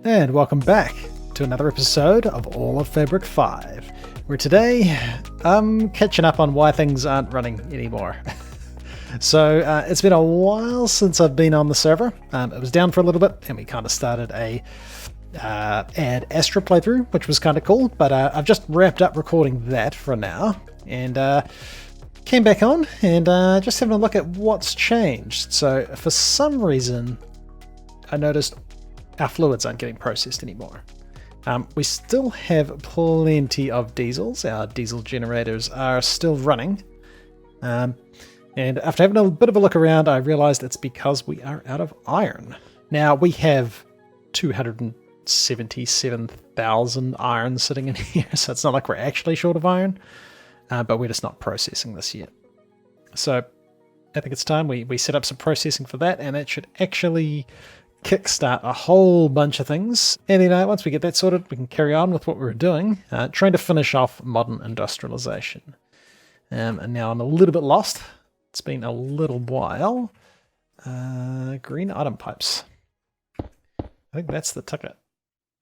And welcome back to another episode of All of Fabric 5, where today I'm catching up on why things aren't running anymore. So it's been a while since I've been on the server. It was down for a little bit, and we kind of started a Ad Astra playthrough, which was kind of cool, but I've just wrapped up recording that for now, and came back on, and just having a look at what's changed. So for some reason, I noticed our fluids aren't getting processed anymore. We still have plenty of diesels. Our diesel generators are still running. And after having a bit of a look around, I realized it's because we are out of iron. Now, we have 277,000 iron sitting in here, so it's not like we're actually short of iron, but we're just not processing this yet. So I think it's time we set up some processing for that, and that should actually kickstart a whole bunch of things. And then once we get that sorted, we can carry on with what we were doing, trying to finish off Modern Industrialization. And now I'm a little bit lost. It's been a little while. Green item pipes. I think that's the ticket.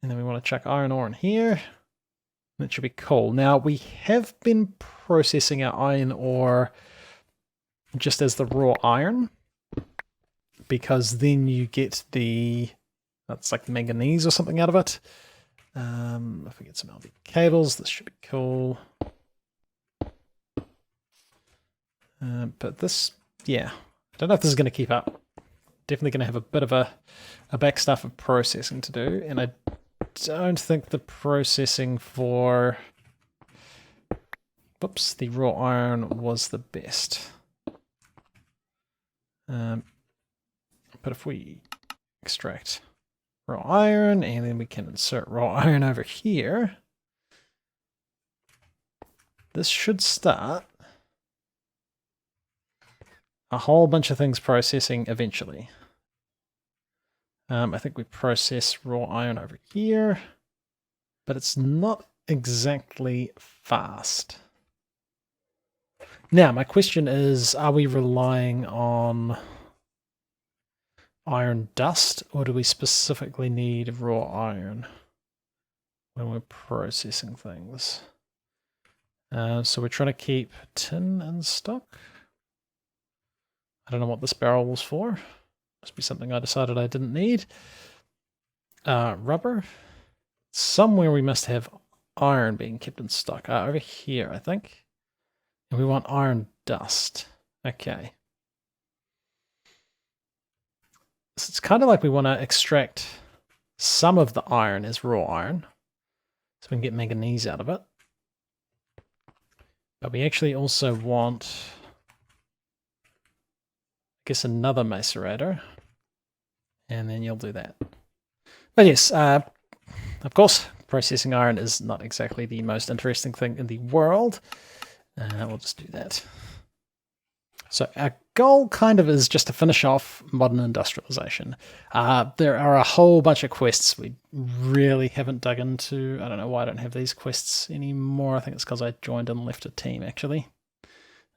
And then we want to chuck iron ore in here. That should be cool. Now, we have been processing our iron ore just as the raw iron, because then you get that's like manganese or something out of it. If we get some LV cables, this should be cool. But this, yeah, I don't know if this is going to keep up. Definitely going to have a bit of a back stuff of processing to do, and I don't think the processing for the raw iron was the best. But if we extract raw iron, and then we can insert raw iron over here, this should start a whole bunch of things processing eventually. I think we process raw iron over here, but it's not exactly fast. Now, my question is, are we relying on iron dust, or do we specifically need raw iron when we're processing things? So we're trying to keep tin in stock. I don't know what this barrel was for. Must be something I decided I didn't need. Rubber. Somewhere we must have iron being kept in stock. Over here, I think. And we want iron dust. Okay. So it's kind of like we want to extract some of the iron as raw iron, so we can get manganese out of it. But we actually also want, I guess, another macerator, and then you'll do that. But yes, of course, processing iron is not exactly the most interesting thing in the world. We'll just do that. So our goal kind of is just to finish off Modern Industrialization. There are a whole bunch of quests we really haven't dug into. I don't know why I don't have these quests anymore. I think it's because I joined and left a team, actually.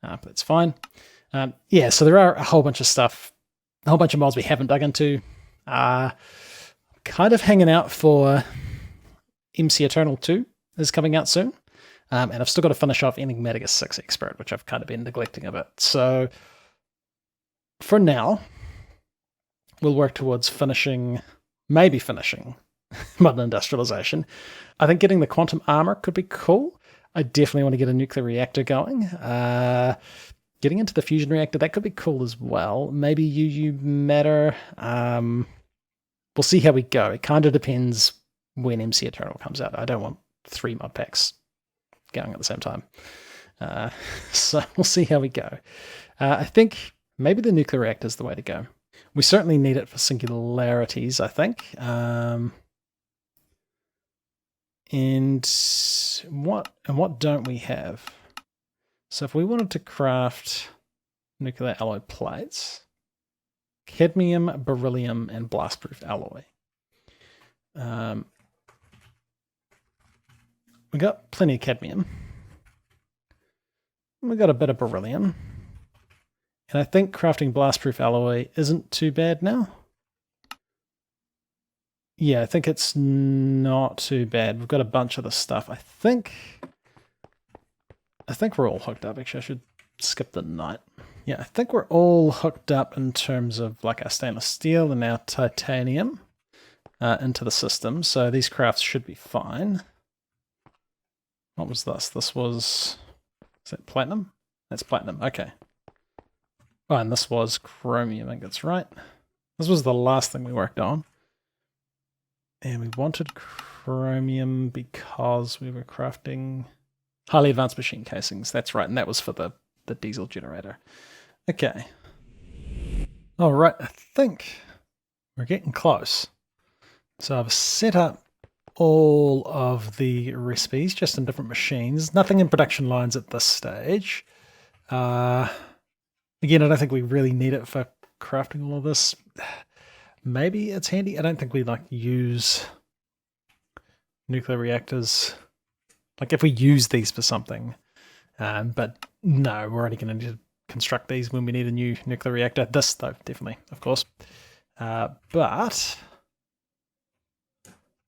But it's fine. Yeah, so there are a whole bunch of stuff, a whole bunch of mods we haven't dug into. Kind of hanging out for MC Eternal 2 is coming out soon. And I've still got to finish off Enigmatica 6 Expert, which I've kind of been neglecting a bit. So for now, we'll work towards maybe finishing Modern Industrialization. I think getting the quantum armor could be cool. I definitely want to get a nuclear reactor going. Getting into the fusion reactor, that could be cool as well. Maybe UU matter. We'll see how we go. It kind of depends when MC Eternal comes out. I don't want 3 mod packs going at the same time. So we'll see how we go. I think maybe the nuclear reactor is the way to go. We certainly need it for singularities, I think. And what don't we have? So if we wanted to craft nuclear alloy plates, cadmium, beryllium, and blastproof alloy. We got plenty of cadmium. We got a bit of beryllium. And I think crafting blastproof alloy isn't too bad now. yeah, I think it's not too bad. We've got a bunch of the stuff. I think we're all hooked up. Actually, I should skip the night. Yeah, I think we're all hooked up in terms of like our stainless steel and our titanium into the system. So these crafts should be fine. What was this? This was... Is that platinum? That's platinum. Okay. Oh, and this was chromium. I think that's right. This was the last thing we worked on. And we wanted chromium because we were crafting highly advanced machine casings. That's right. And that was for the diesel generator. Okay. All right. I think we're getting close. So I've set up all of the recipes just in different machines. Nothing in production lines at this stage. Again, I don't think we really need it for crafting all of this. Maybe it's handy. I don't think we like use nuclear reactors. Like if we use these for something, but no, we're only going to need to construct these when we need a new nuclear reactor. This though, definitely, of course. But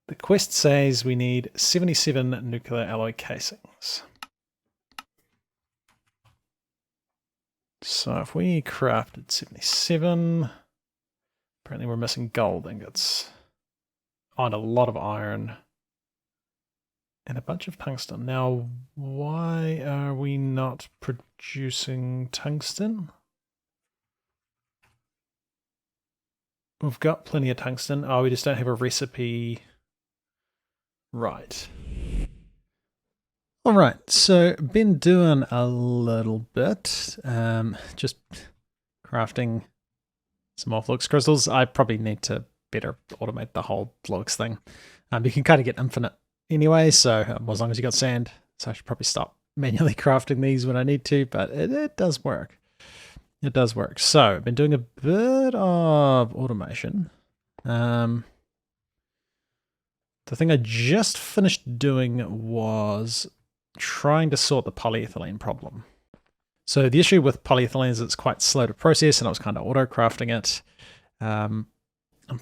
the quest says we need 77 nuclear alloy casings. So if we crafted 77, apparently we're missing gold ingots. Oh, and a lot of iron. And a bunch of tungsten. Now, why are we not producing tungsten? We've got plenty of tungsten. Oh, we just don't have a recipe. Right. All right, so been doing a little bit, just crafting some more flux crystals. I probably need to better automate the whole flux thing. You can kind of get infinite anyway, so as long as you got sand, so I should probably stop manually crafting these when I need to, but it does work. It does work. So I've been doing a bit of automation. The thing I just finished doing was trying to sort the polyethylene problem. So the issue with polyethylene is it's quite slow to process, and I was kind of auto-crafting it. I'm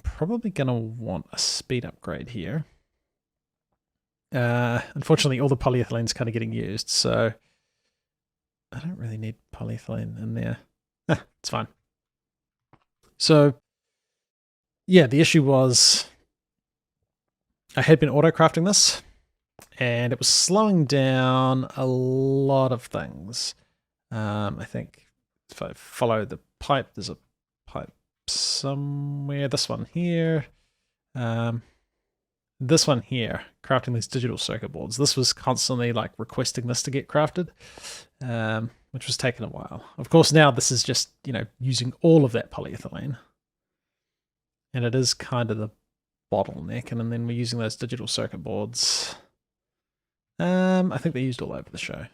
probably going to want a speed upgrade here. Unfortunately, all the polyethylene is kind of getting used, so I don't really need polyethylene in there. It's fine. So, yeah, the issue was I had been auto-crafting this, and it was slowing down a lot of things. I think if I follow the pipe, there's a pipe somewhere. This one here. This one here, crafting these digital circuit boards. This was constantly like requesting this to get crafted, which was taking a while. Of course, now this is just, using all of that polyethylene. And it is kind of the bottleneck. And then we're using those digital circuit boards. I think they're used all over the show.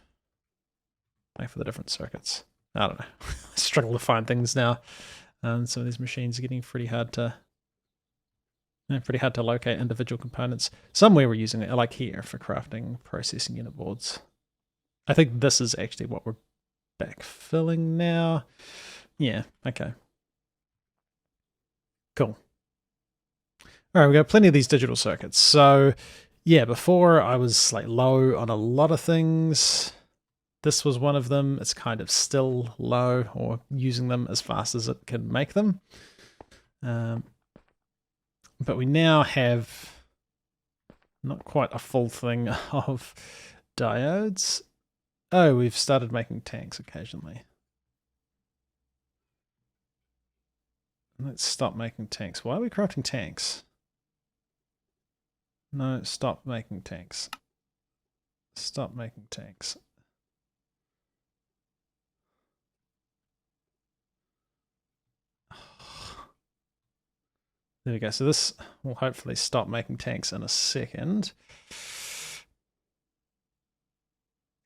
Like for the different circuits. I don't know. I struggle to find things now. Some of these machines are getting pretty hard to locate individual components. Somewhere we're using it, like here, for crafting processing unit boards. I think this is actually what we're backfilling now. Yeah, okay. Cool. All right, we've got plenty of these digital circuits. So, yeah, before I was like low on a lot of things. This was one of them. It's kind of still low, or using them as fast as it can make them. But we now have not quite a full thing of diodes. Oh, we've started making tanks occasionally. Let's stop making tanks. Why are we crafting tanks? No, stop making tanks. Stop making tanks. There we go. So this will hopefully stop making tanks in a second.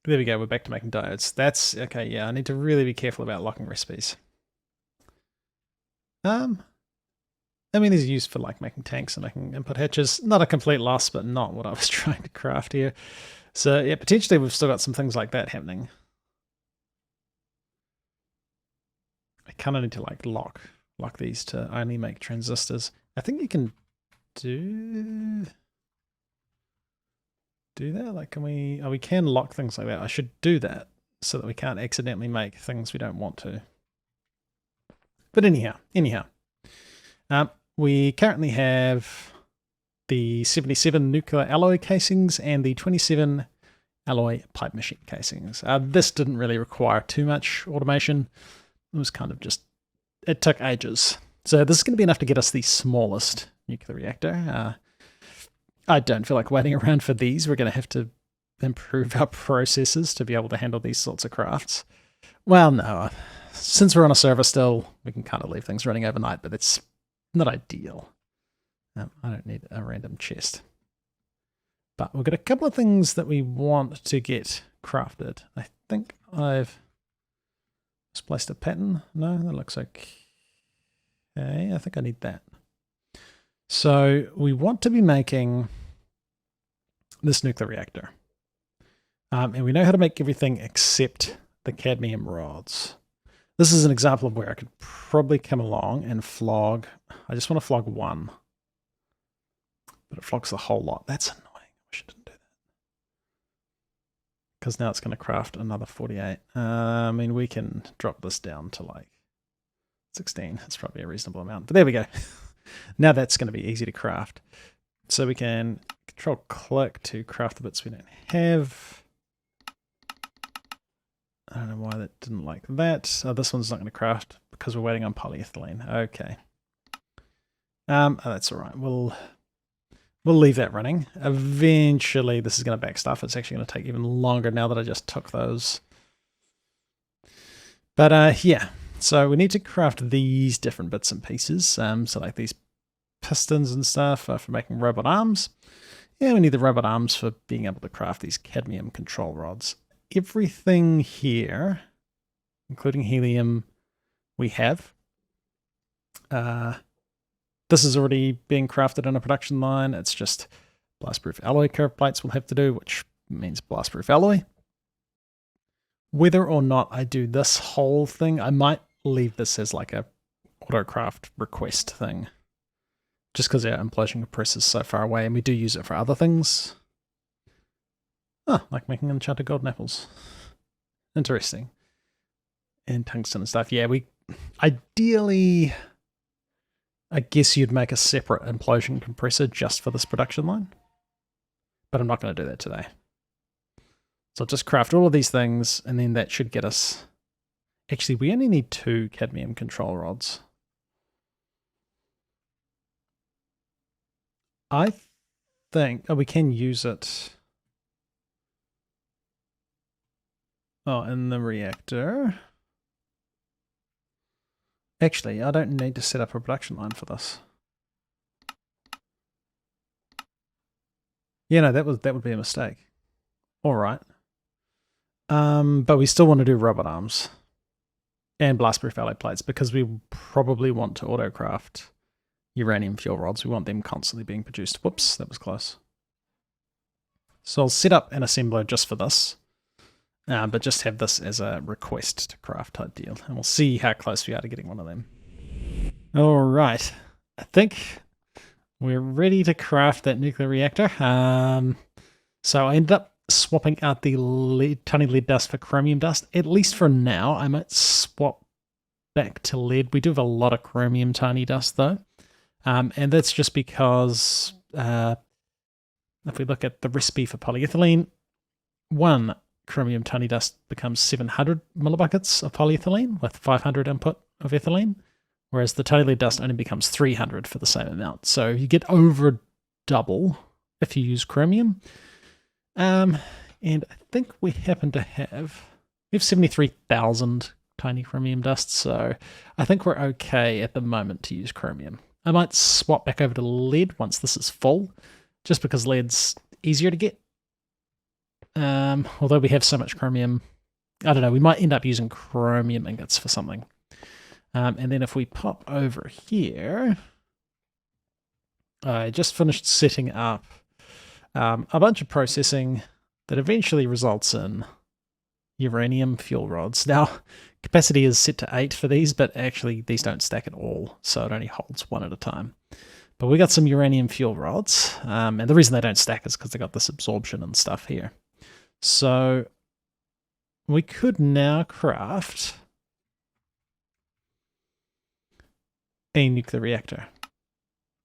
There we go. We're back to making diodes. That's okay. Yeah, I need to really be careful about locking recipes. I mean, these are used for like making tanks and making input hatches. Not a complete loss, but not what I was trying to craft here. So yeah, potentially we've still got some things like that happening. I kind of need to like lock these to only make transistors. I think you can do that? Like, can we... Oh, we can lock things like that. I should do that so that we can't accidentally make things we don't want to. But anyhow. We currently have the 77 nuclear alloy casings and the 27 alloy pipe machine casings. This didn't really require too much automation. It was kind of just... It took ages. So this is going to be enough to get us the smallest nuclear reactor. I don't feel like waiting around for these. We're going to have to improve our processes to be able to handle these sorts of crafts. Well, no. Since we're on a server still, we can kind of leave things running overnight, but it's not ideal. I don't need a random chest. But we've got a couple of things that we want to get crafted. I think I've misplaced a pattern. No, that looks okay. I think I need that. So we want to be making this nuclear reactor. And we know how to make everything except the cadmium rods. This is an example of where I could probably come along and flog. I just want to flog one. But it flogs the whole lot. That's annoying. I wish I didn't do that. Because now it's going to craft another 48. I mean, we can drop this down to like 16. That's probably a reasonable amount. But there we go. Now that's going to be easy to craft. So we can control click to craft the bits we don't have. I don't know why that didn't like that. Oh, this one's not going to craft because we're waiting on polyethylene. Okay. Oh, that's all right. We'll leave that running. Eventually, this is going to back stuff. It's actually going to take even longer now that I just took those. But yeah, so we need to craft these different bits and pieces. So like these pistons and stuff for making robot arms. Yeah, we need the robot arms for being able to craft these cadmium control rods. Everything here, including helium, we have. This is already being crafted in a production line. It's just blast-proof alloy curve plates we'll have to do, which means blast-proof alloy. Whether or not I do this whole thing, I might leave this as like a autocraft request thing. Just because our implosion compressor is so far away and we do use it for other things. Oh, like making enchanted golden apples. Interesting. And tungsten and stuff. Yeah, we ideally... I guess you'd make a separate implosion compressor just for this production line. But I'm not going to do that today. So I'll just craft all of these things, and then that should get us... Actually, we only need 2 cadmium control rods. I think... Oh, we can use it... Oh, in the reactor... Actually, I don't need to set up a production line for this. Yeah, no, that would be a mistake. All right. But we still want to do robot arms and blast-proof alloy plates because we probably want to autocraft uranium fuel rods. We want them constantly being produced. Whoops, that was close. So I'll set up an assembler just for this. But just have this as a request to craft type deal. And we'll see how close we are to getting one of them. All right. I think we're ready to craft that nuclear reactor. So I ended up swapping out the tiny lead dust for chromium dust. At least for now, I might swap back to lead. We do have a lot of chromium tiny dust though. And that's just because if we look at the recipe for polyethylene, one chromium tiny dust becomes 700 millibuckets of polyethylene with 500 input of ethylene, whereas the tiny lead dust only becomes 300 for the same amount. So you get over double if you use chromium. And I think we happen to have 73,000 tiny chromium dust, so I think we're okay at the moment to use chromium. I might swap back over to lead once this is full, just because lead's easier to get. Although we have so much chromium, I don't know, we might end up using chromium ingots for something. And then if we pop over here, I just finished setting up a bunch of processing that eventually results in uranium fuel rods. Now, capacity is set to 8 for these, but actually these don't stack at all, so it only holds 1 at a time. But we got some uranium fuel rods, and the reason they don't stack is because they got this absorption and stuff here. So we could now craft a nuclear reactor,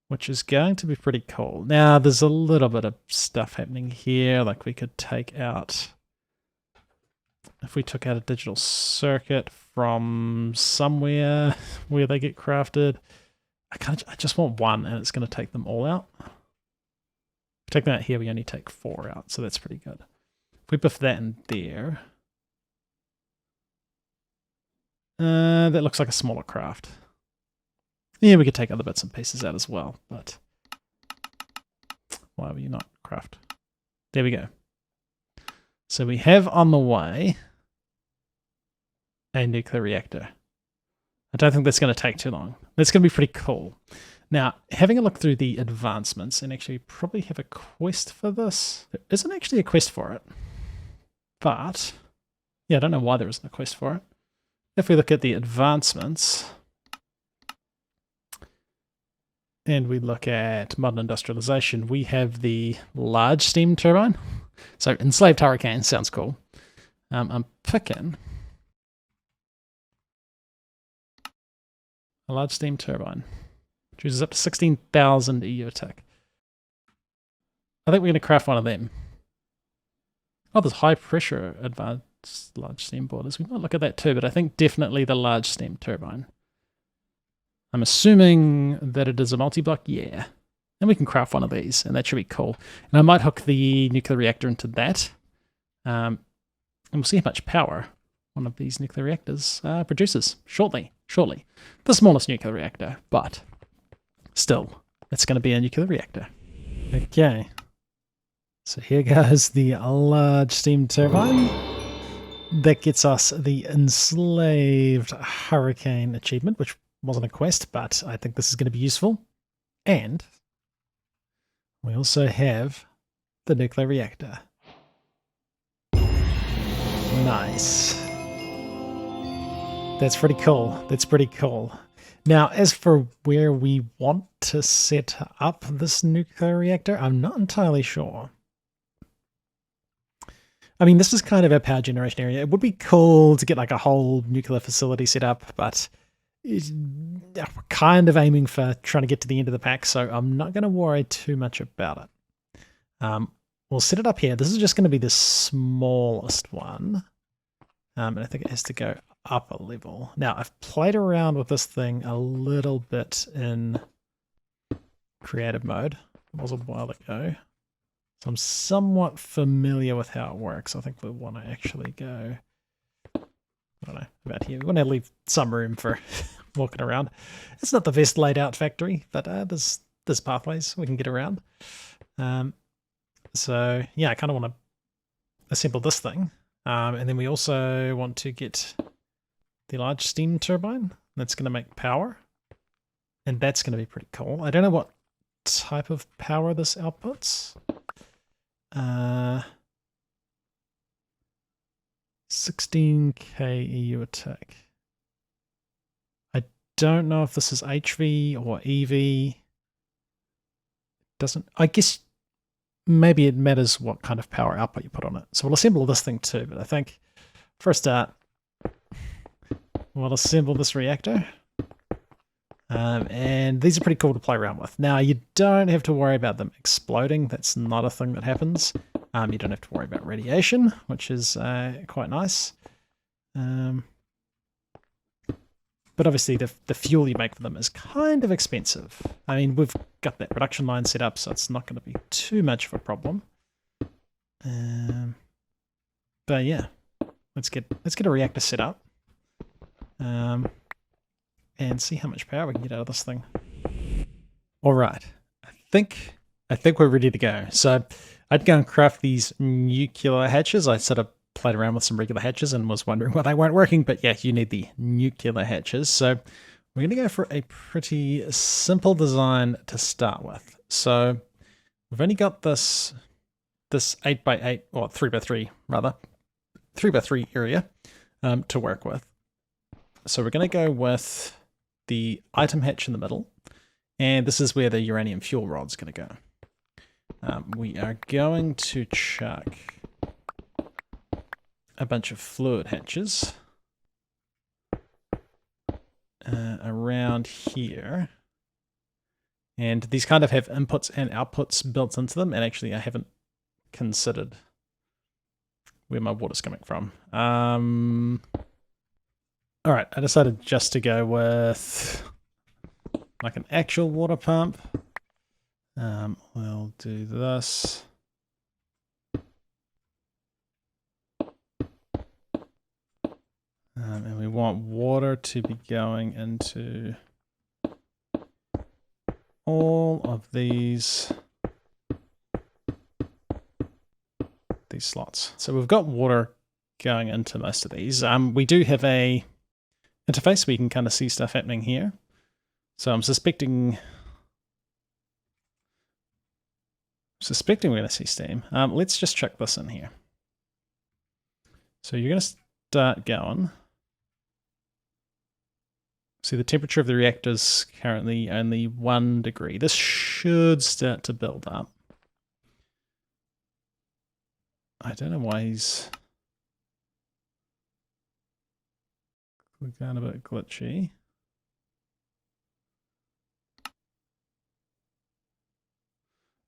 which is going to be pretty cool. Now, there's a little bit of stuff happening here, like we could take out, if we took out a digital circuit from somewhere where they get crafted, I just want one, and it's going to take them all out. If we take them out here, we only take 4 out, so that's pretty good. If we buff that in there, that looks like a smaller craft. Yeah, we could take other bits and pieces out as well, but why will you not craft? There we go. So we have on the way a nuclear reactor. I don't think that's going to take too long. That's going to be pretty cool. Now, having a look through the advancements, and actually probably have a quest for this. There isn't actually a quest for it, but yeah, I don't know why there isn't a quest for it. If we look at the advancements, and we look at Modern Industrialization, we have the large steam turbine. So enslaved hurricane sounds cool. I'm picking a large steam turbine, which uses up to 16,000 EU attack. I think we're going to craft one of them. Oh, there's high pressure advanced large steam boilers. We might look at that too, but I think definitely the large steam turbine. I'm assuming that it is a multi-block, yeah. And we can craft one of these, and that should be cool. And I might hook the nuclear reactor into that. And we'll see how much power one of these nuclear reactors produces shortly. The smallest nuclear reactor, but still, it's going to be a nuclear reactor. Okay. So here goes the large steam turbine. That gets us the enslaved hurricane achievement, which wasn't a quest, but I think this is going to be useful. And we also have the nuclear reactor. Nice. That's pretty cool. Now, as for where we want to set up this nuclear reactor, I'm not entirely sure. I mean, this is kind of a power generation area. It would be cool to get like a whole nuclear facility set up, but we're kind of aiming for trying to get to the end of the pack, so I'm not going to worry too much about it. We'll set it up here. This is just going to be the smallest one, and I think it has to go up a level. Now, I've played around with this thing a little bit in creative mode. It was a while ago. So I'm somewhat familiar with how it works. I think we want to actually go, I don't know, about here. We want to leave some room for walking around. It's not the best laid out factory, but there's pathways we can get around. So yeah, I kind of want to assemble this thing. And then we also want to get the large steam turbine. That's going to make power. And that's going to be pretty cool. I don't know what type of power this outputs. 16k EU attack. I don't know if this is HV or EV. Doesn't, I guess maybe it matters what kind of power output you put on it. So we'll assemble this thing too, but I think for a start, we'll assemble this reactor. And these are pretty cool to play around with. Now, you don't have to worry about them exploding. That's not a thing that happens. You don't have to worry about radiation, which is quite nice. But obviously, the fuel you make for them is kind of expensive. I mean, we've got that production line set up, so it's not going to be too much of a problem. But yeah, let's get a reactor set up. And see how much power we can get out of this thing. All right, I think we're ready to go. So I'd go and craft these nuclear hatches. I sort of played around with some regular hatches and was wondering why they weren't working, but yeah, you need the nuclear hatches. So we're going to go for a pretty simple design to start with. So we've only got this 8x8 or 3x3 rather, 3x3 area to work with. So we're going to go with the item hatch in the middle, And this is where the uranium fuel rod's going to go. We are going to chuck a bunch of fluid hatches around here. And these kind of have inputs and outputs built into them. And actually, I haven't considered where my water's coming from. All right, I decided just to go with like an actual water pump. We'll do this. And we want water to be going into all of these slots. So we've got water going into most of these. We do have a interface where you can kind of see stuff happening here. So I'm suspecting we're going to see steam. Let's just chuck this in here. So you're going to start going. See, the temperature of the reactor is currently only 1 degree. This should start to build up. I don't know why he's going a bit glitchy.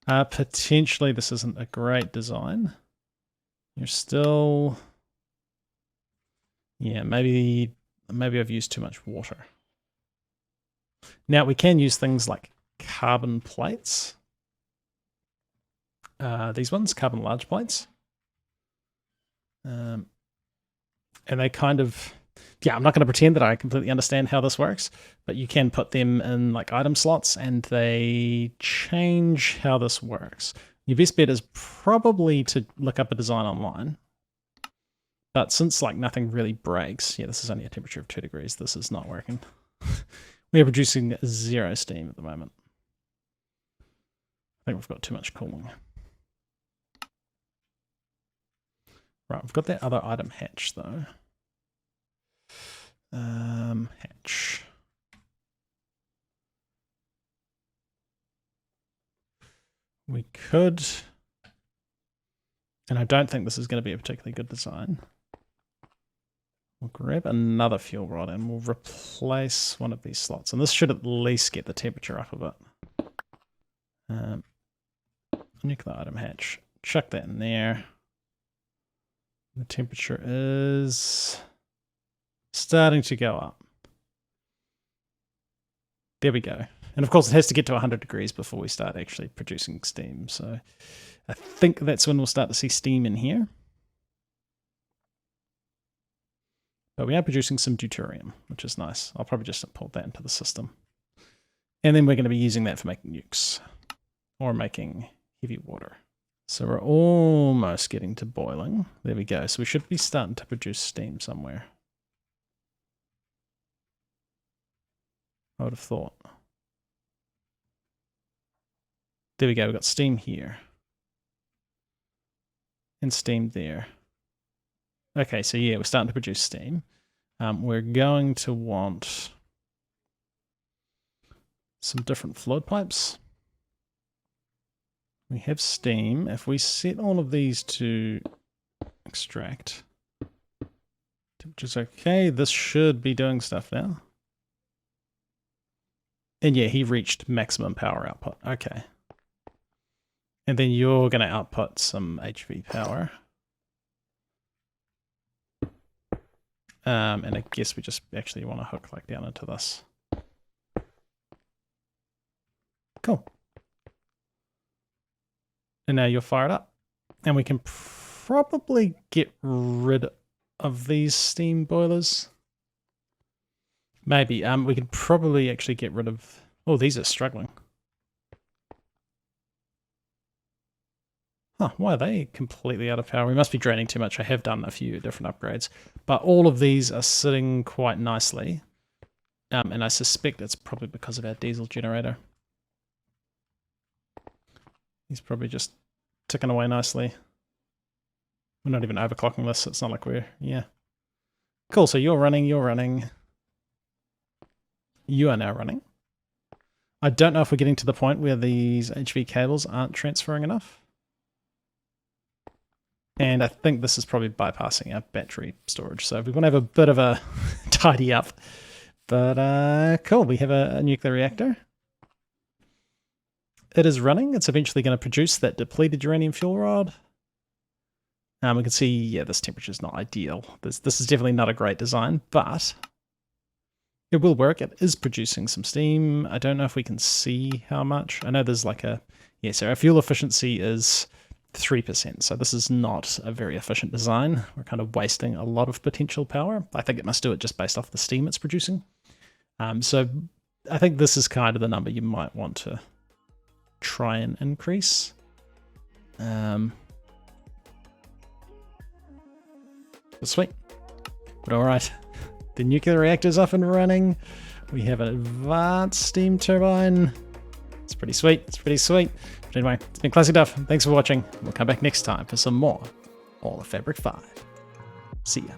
Potentially this isn't a great design. You're still... Yeah, maybe I've used too much water. Now we can use things like carbon plates. These ones, carbon large plates. And they kind of... Yeah, I'm not going to pretend that I completely understand how this works, but you can put them in like item slots and they change how this works. Your best bet is probably to look up a design online. But since like nothing really breaks, yeah, this is only a temperature of 2 degrees. This is not working. We are producing 0 steam at the moment. I think we've got too much cooling. Right, we've got that other item hatch though. Hatch. We could, and I don't think this is going to be a particularly good design. We'll grab another fuel rod and we'll replace one of these slots. And this should at least get the temperature up a bit. Nuclear item hatch. Chuck that in there. The temperature is starting to go up. There we go. And of course it has to get to 100 degrees before we start actually producing steam. So I think that's when we'll start to see steam in here. But we are producing some deuterium, which is nice. I'll probably just import that into the system. And then we're going to be using that for making nukes or making heavy water. So we're almost getting to boiling. There we go. So we should be starting to produce steam somewhere. I would have thought. There we go. We've got steam here. And steam there. Okay, so yeah, we're starting to produce steam. We're going to want some different fluid pipes. We have steam. If we set all of these to extract, which is okay, this should be doing stuff now. And yeah, he reached maximum power output. Okay. And then you're going to output some HV power. And I guess we just actually want to hook like down into this. Cool. And now you're fired up. And we can probably get rid of these steam boilers. Maybe. We could probably actually get rid of... Oh, these are struggling. Huh, why are they completely out of power? We must be draining too much. I have done a few different upgrades. But all of these are sitting quite nicely. And I suspect it's probably because of our diesel generator. He's probably just ticking away nicely. We're not even overclocking this. It's not like we're... Yeah. Cool, so you're running, you're running. You are now running. I don't know if we're getting to the point where these HV cables aren't transferring enough. And I think this is probably bypassing our battery storage. So we're going to have a bit of a tidy up. But cool, we have a nuclear reactor. It is running. It's eventually going to produce that depleted uranium fuel rod. We can see, yeah, this temperature is not ideal. This is definitely not a great design, but it will work. It is producing some steam. I don't know if we can see how much. I know there's like a, yeah, so our fuel efficiency is 3%. So this is not a very efficient design. We're kind of wasting a lot of potential power. I think it must do it just based off the steam it's producing. So I think this is kind of the number you might want to try and increase. Sweet. But alright, the nuclear reactor's up and running. We have an advanced steam turbine. It's pretty sweet, it's pretty sweet. But anyway, it's been ClassicDuff. Thanks for watching. We'll come back next time for some more All of Fabric 5. See ya.